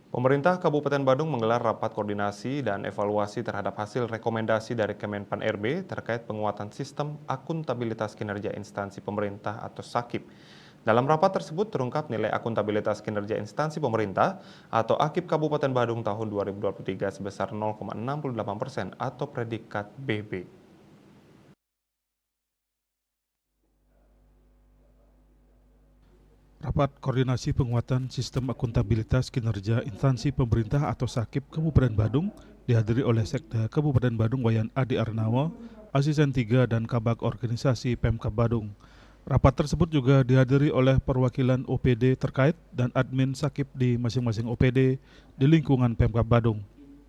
Pemerintah Kabupaten Badung menggelar rapat koordinasi dan evaluasi terhadap hasil rekomendasi dari Kemenpan RB terkait penguatan sistem akuntabilitas kinerja instansi pemerintah atau SAKIP. Dalam rapat tersebut terungkap nilai akuntabilitas kinerja instansi pemerintah atau AKIP Kabupaten Badung tahun 2023 sebesar 0,68% atau predikat BB. Rapat koordinasi penguatan sistem akuntabilitas kinerja instansi pemerintah atau SAKIP Kabupaten Badung dihadiri oleh Sekda Kabupaten Badung Wayan Adi Arnawa, Asisten 3 dan Kabag Organisasi Pemkab Badung. Rapat tersebut juga dihadiri oleh perwakilan OPD terkait dan admin SAKIP di masing-masing OPD di lingkungan Pemkab Badung.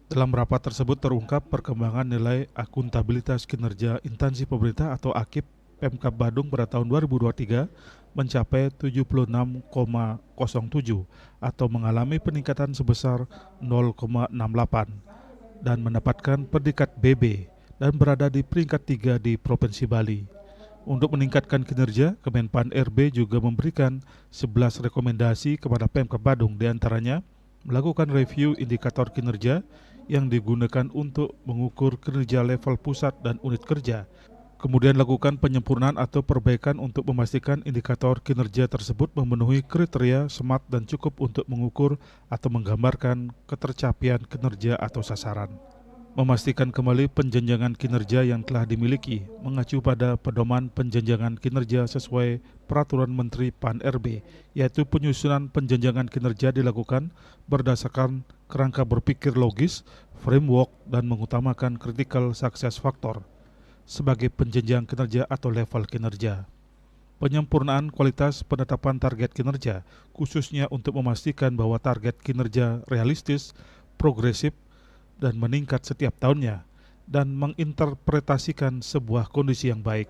Dalam rapat tersebut terungkap perkembangan nilai akuntabilitas kinerja instansi pemerintah atau AKIP Pemkab Badung pada tahun 2023 mencapai 76,07 atau mengalami peningkatan sebesar 0,68 dan mendapatkan predikat BB dan berada di peringkat 3 di Provinsi Bali. Untuk meningkatkan kinerja, Kemenpan RB juga memberikan 11 rekomendasi kepada Pemkab Badung, diantaranya melakukan review indikator kinerja yang digunakan untuk mengukur kinerja level pusat dan unit kerja. Kemudian lakukan penyempurnaan atau perbaikan untuk memastikan indikator kinerja tersebut memenuhi kriteria SMART dan cukup untuk mengukur atau menggambarkan ketercapaian kinerja atau sasaran. Memastikan kembali penjenjangan kinerja yang telah dimiliki, mengacu pada pedoman penjenjangan kinerja sesuai Peraturan Menteri PAN RB, yaitu penyusunan penjenjangan kinerja dilakukan berdasarkan kerangka berpikir logis, framework, dan mengutamakan critical success factor sebagai penjenjang kinerja atau level kinerja. Penyempurnaan kualitas penetapan target kinerja, khususnya untuk memastikan bahwa target kinerja realistis, progresif, dan meningkat setiap tahunnya, dan menginterpretasikan sebuah kondisi yang baik.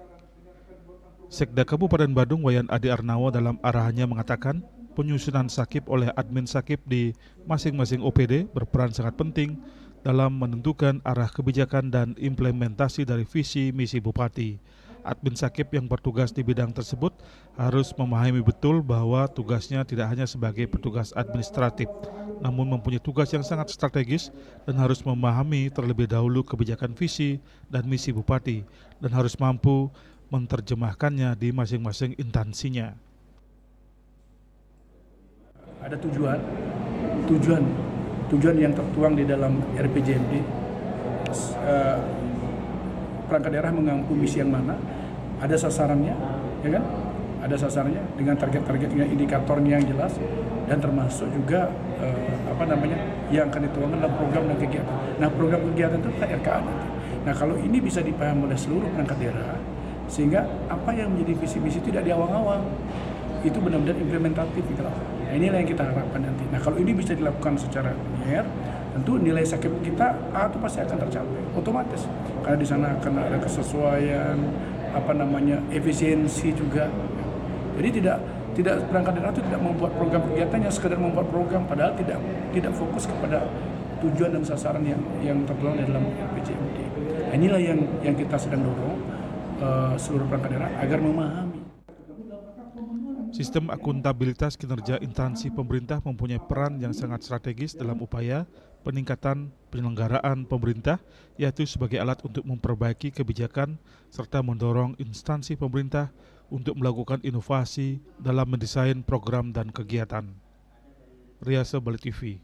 Sekda Kabupaten Badung Wayan Adi Arnawa dalam arahannya mengatakan, penyusunan SAKIP oleh admin SAKIP di masing-masing OPD berperan sangat penting dalam menentukan arah kebijakan dan implementasi dari visi misi Bupati. Admin SAKIP yang bertugas di bidang tersebut harus memahami betul bahwa tugasnya tidak hanya sebagai petugas administratif, namun mempunyai tugas yang sangat strategis dan harus memahami terlebih dahulu kebijakan visi dan misi Bupati dan harus mampu menerjemahkannya di masing-masing instansinya. Ada tujuan yang tertuang di dalam RPJMD. Perangkat daerah mengampu misi yang mana, ada sasarannya, ya kan? Ada sasarannya dengan target-targetnya, indikatornya yang jelas, dan termasuk juga yang akan dituangkan dalam program dan kegiatan. Nah, program kegiatan itu RKA nanti. Nah, kalau ini bisa dipahami oleh seluruh perangkat daerah, sehingga apa yang menjadi visi misi tidak di awang-awang, itu benar-benar implementatif gitu loh. Nah, inilah yang kita harapkan nanti. Nah, kalau ini bisa dilakukan secara linear, tentu nilai SAKIP kita itu pasti akan tercapai otomatis. Karena di sana akan ada kesesuaian, efisiensi juga. Jadi tidak perangkat daerah itu tidak membuat program kegiatannya sekedar membuat program, padahal tidak fokus kepada tujuan dan sasaran yang tertuang di dalam RPJMD. Nah, inilah yang kita sedang dorong seluruh perangkat daerah agar memahami. Sistem akuntabilitas kinerja instansi pemerintah mempunyai peran yang sangat strategis dalam upaya peningkatan penyelenggaraan pemerintah, yaitu sebagai alat untuk memperbaiki kebijakan serta mendorong instansi pemerintah untuk melakukan inovasi dalam mendesain program dan kegiatan. Riasa Bali TV.